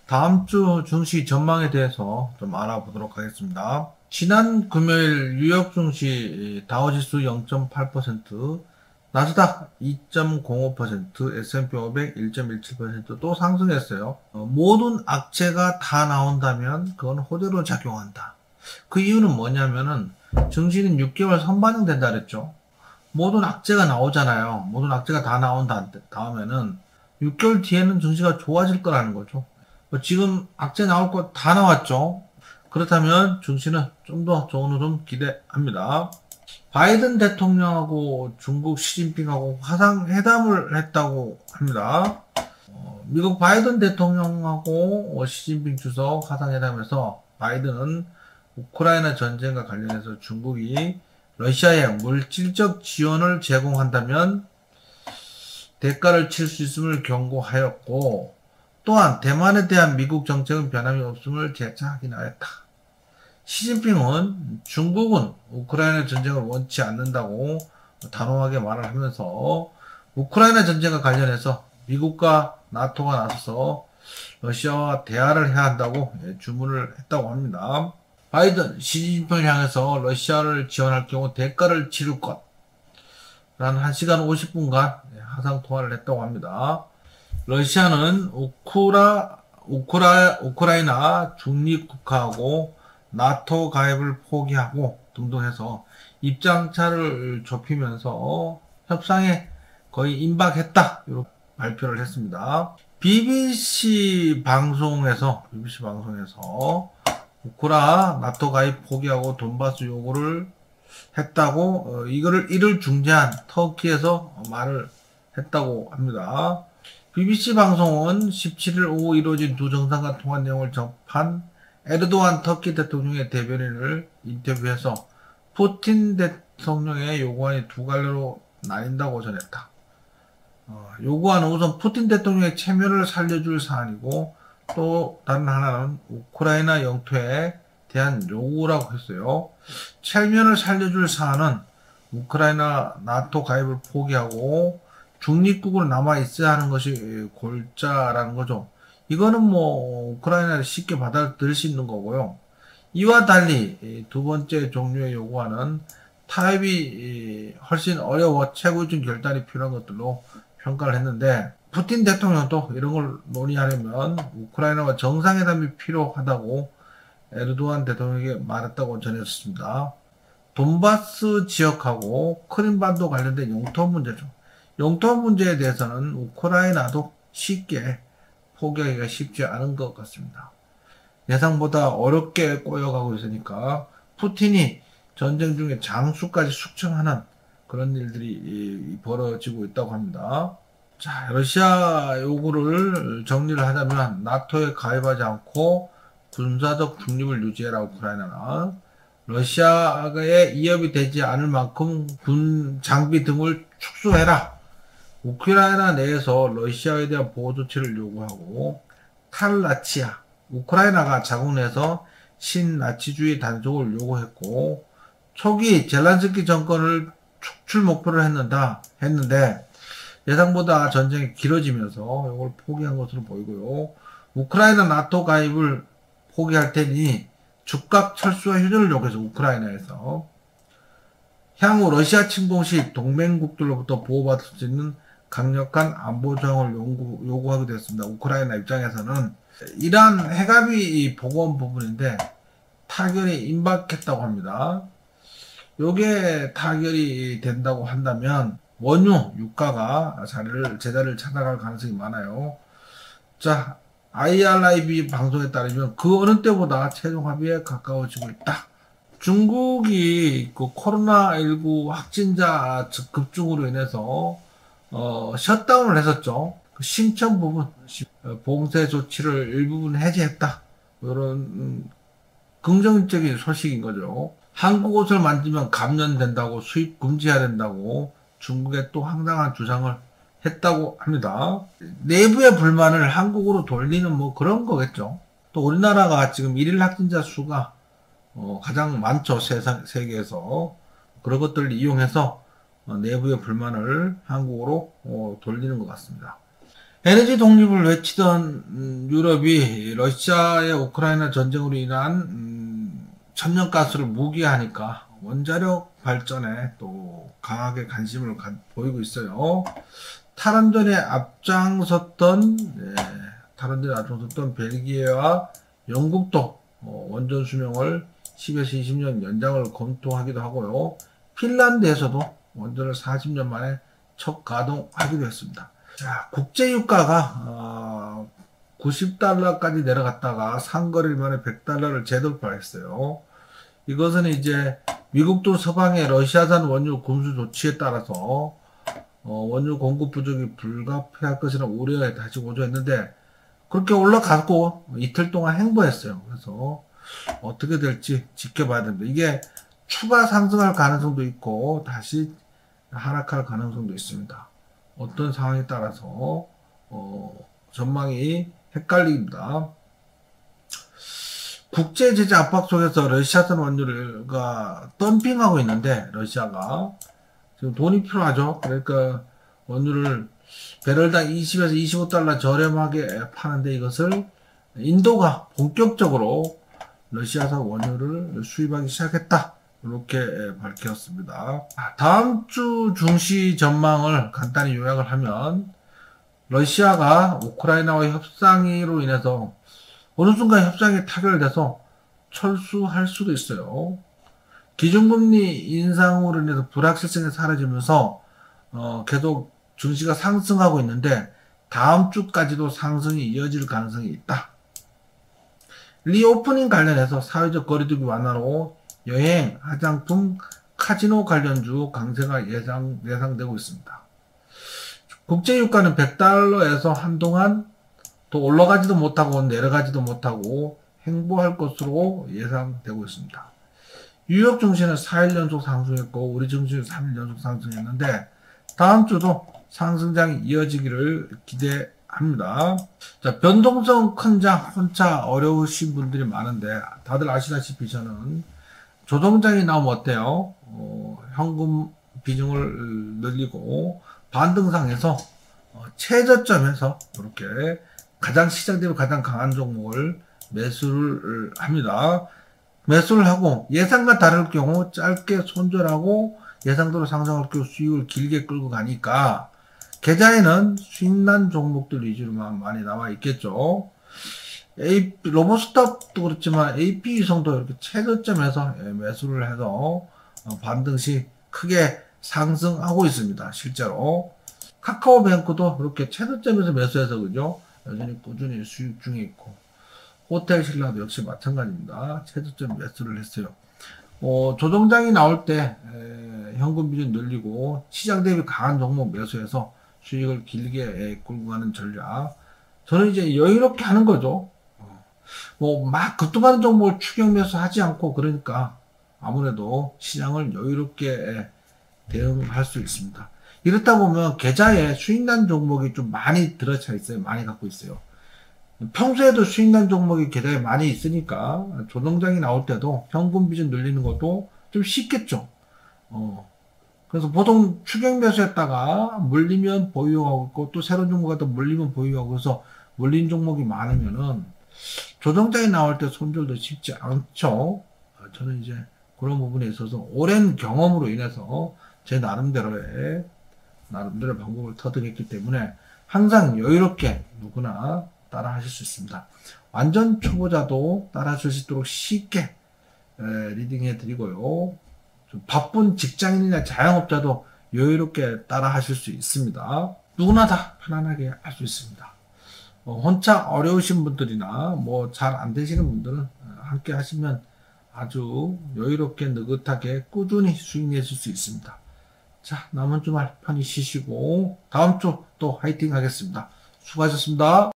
다음 주 증시 전망에 대해서 좀 알아보도록 하겠습니다. 지난 금요일 뉴욕 증시 다우지수 0.8%, 나스닥 2.05%, S&P 500 1.17%또 상승했어요. 모든 악재가 다 나온다면 그건 호재로 작용한다. 그 이유는 뭐냐면은 증시는 6개월 선반영 된다 그랬죠. 모든 악재가 나오잖아요. 모든 악재가 다 나온 다음에는 6개월 뒤에는 증시가 좋아질 거라는 거죠. 지금 악재 나올 거 다 나왔죠. 그렇다면 증시는 좀 더 좋은 흐름 기대합니다. 바이든 대통령하고 중국 시진핑하고 화상회담을 했다고 합니다. 미국 바이든 대통령하고 시진핑 주석 화상회담에서 바이든은 우크라이나 전쟁과 관련해서 중국이 러시아에 물질적 지원을 제공한다면 대가를 칠 수 있음을 경고하였고, 또한 대만에 대한 미국 정책은 변함이 없음을 재차 확인하였다. 시진핑은 중국은 우크라이나 전쟁을 원치 않는다고 단호하게 말을 하면서 우크라이나 전쟁과 관련해서 미국과 나토가 나서서 러시아와 대화를 해야 한다고 주문을 했다고 합니다. 바이든, 시진핑을 향해서 러시아를 지원할 경우 대가를 치를 것 라는 1시간 50분간 화상 통화를 했다고 합니다. 러시아는 우크라이나 중립국가하고 나토 가입을 포기하고 등등 해서 입장차를 좁히면서 협상에 거의 임박했다, 이렇게 발표를 했습니다. BBC 방송에서 나토 가입 포기하고 돈바스 요구를 했다고, 이를 중재한 터키에서 말을 했다고 합니다. BBC 방송은 17일 오후 이루어진 두 정상간 통화 내용을 접한 에르도안 터키 대통령의 대변인을 인터뷰해서 푸틴 대통령의 요구안이 두 갈래로 나뉜다고 전했다. 요구안은 우선 푸틴 대통령의 체면을 살려줄 사안이고, 또 다른 하나는 우크라이나 영토에 대한 요구라고 했어요. 체면을 살려줄 사안은 우크라이나 나토 가입을 포기하고 중립국으로 남아 있어야 하는 것이 골자라는 거죠. 이거는 우크라이나를 쉽게 받아들일 수 있는 거고요. 이와 달리 두 번째 종류의 요구안은 타협이 훨씬 어려워 최고위층 결단이 필요한 것들로 평가를 했는데, 푸틴 대통령도 이런 걸 논의하려면 우크라이나와 정상회담이 필요하다고 에르도안 대통령에게 말했다고 전했습니다. 돈바스 지역하고 크림반도 관련된 영토 문제죠. 영토 문제에 대해서는 우크라이나도 쉽게 포기하기가 쉽지 않은 것 같습니다. 예상보다 어렵게 꼬여가고 있으니까 푸틴이 전쟁 중에 장수까지 숙청하는 그런 일들이 벌어지고 있다고 합니다. 자, 러시아 요구를 정리를 하자면 나토에 가입하지 않고 군사적 중립을 유지해라. 우크라이나는 러시아에 이협이 되지 않을 만큼 군 장비 등을 축소해라. 우크라이나 내에서 러시아에 대한 보호 조치를 요구하고, 탈나치아, 우크라이나가 자국 내에서 신나치주의 단속을 요구했고, 초기 젤란스키 정권을 축출 목표를 했는데 예상보다 전쟁이 길어지면서 이걸 포기한 것으로 보이고요. 우크라이나 나토 가입을 포기할 테니 즉각 철수와 휴전을 요구해서 우크라이나에서 향후 러시아 침공 시 동맹국들로부터 보호받을 수 있는 강력한 안보 조항을 요구하게 됐습니다. 우크라이나 입장에서는 이러한 해갑이 보고한 부분인데 타결이 임박했다고 합니다. 요게 타결이 된다고 한다면 원유, 유가가 제자리를 찾아갈 가능성이 많아요. 자, IRIB 방송에 따르면 그 어느 때보다 최종 합의에 가까워지고 있다. 중국이 그 코로나19 확진자 급증으로 인해서 셧다운을 했었죠. 그 심천 부분 봉쇄 조치를 일부분 해제했다. 이런 긍정적인 소식인 거죠. 한국 옷을 만들면 감염된다고, 수입 금지해야 된다고 중국에 또 황당한 주장을 했다고 합니다. 내부의 불만을 한국으로 돌리는 그런 거겠죠. 또 우리나라가 지금 일일 확진자 수가 가장 많죠. 세계에서. 그런 것들을 이용해서 내부의 불만을 한국으로 돌리는 것 같습니다. 에너지 독립을 외치던 유럽이 러시아의 우크라이나 전쟁으로 인한 천연가스를 무기화하니까 원자력 발전에 또 강하게 관심을 보이고 있어요. 탈원전에 앞장섰던 벨기에와 영국도 원전 수명을 10에서 20년 연장을 검토하기도 하고요. 핀란드에서도 원전을 40년 만에 첫 가동하기도 했습니다. 자, 국제유가가 90달러까지 내려갔다가 상거래일 만에 100달러를 재돌파했어요. 이것은 이제 미국도 서방의 러시아산 원유 군수 조치에 따라서 원유 공급 부족이 불가피할 것이라는 우려에 다시 고조했는데 그렇게 올라가고 이틀 동안 행보했어요. 그래서 어떻게 될지 지켜봐야 됩니다. 이게 추가 상승할 가능성도 있고 다시 하락할 가능성도 있습니다. 어떤 상황에 따라서 전망이 헷갈립니다. 국제 제재 압박 속에서 러시아산 원유가 덤핑하고 있는데 러시아가 지금 돈이 필요하죠. 그러니까 원유를 배럴당 20에서 25달러 저렴하게 파는데 이것을 인도가 본격적으로 러시아산 원유를 수입하기 시작했다. 이렇게 밝혔습니다. 다음 주 증시 전망을 간단히 요약을 하면 러시아가 우크라이나와 협상으로 인해서 어느 순간 협상이 타결돼서 철수할 수도 있어요. 기준금리 인상으로 인해서 불확실성이 사라지면서 계속 증시가 상승하고 있는데 다음 주까지도 상승이 이어질 가능성이 있다. 리오프닝 관련해서 사회적 거리두기 완화로 여행, 화장품, 카지노 관련주 강세가 예상되고 있습니다. 국제유가는 100달러에서 한동안 또 올라가지도 못하고 내려가지도 못하고 행보할 것으로 예상되고 있습니다. 뉴욕 증시는 4일 연속 상승했고 우리 증시는 3일 연속 상승했는데 다음 주도 상승장이 이어지기를 기대합니다. 자, 변동성 큰 장 혼자 어려우신 분들이 많은데 다들 아시다시피 저는 조정장이 나오면 어때요? 현금 비중을 늘리고 반등상에서 최저점에서 이렇게 시장 대비 가장 강한 종목을 매수를 합니다. 매수를 하고 예상과 다를 경우 짧게 손절하고 예상대로 상승할 경우 수익을 길게 끌고 가니까 계좌에는 수익난 종목들 위주로만 많이 나와 있겠죠. 로보스톱도 그렇지만 AP 위성도 이렇게 최저점에서 매수를 해서 반등 시 크게 상승하고 있습니다. 실제로 카카오뱅크도 이렇게 최저점에서 매수해서 그죠? 여전히 꾸준히 수익 중에 있고 호텔 신라도 역시 마찬가지입니다. 최저점 매수를 했어요. 조정장이 나올 때 현금 비중 늘리고 시장 대비 강한 종목 매수해서 수익을 길게 끌고 가는 전략. 저는 이제 여유롭게 하는 거죠. 막 급등하는 종목을 추격 매수하지 않고 그러니까 아무래도 시장을 여유롭게 대응할 수 있습니다. 이렇다 보면 계좌에 수익난 종목이 좀 많이 들어차 있어요. 많이 갖고 있어요. 평소에도 수익난 종목이 계좌에 많이 있으니까 조정장이 나올 때도 현금 비중 늘리는 것도 좀 쉽겠죠. 그래서 보통 추격 매수했다가 물리면 보유하고 있고 또 새로운 종목이 또 물리면 보유하고 그래서 물린 종목이 많으면은 조정장이 나올 때 손절도 쉽지 않죠. 저는 이제 그런 부분에 있어서 오랜 경험으로 인해서 제 나름대로의 방법을 터득했기 때문에 항상 여유롭게 누구나 따라 하실 수 있습니다. 완전 초보자도 따라 하실 수 있도록 쉽게 리딩해 드리고요. 좀 바쁜 직장인이나 자영업자도 여유롭게 따라 하실 수 있습니다. 누구나 다 편안하게 할 수 있습니다. 혼자 어려우신 분들이나 잘 안 되시는 분들은 함께 하시면 아주 여유롭게 느긋하게 꾸준히 수익 내실 수 있습니다. 자, 남은 주말 편히 쉬시고 다음 주 또 화이팅 하겠습니다. 수고하셨습니다.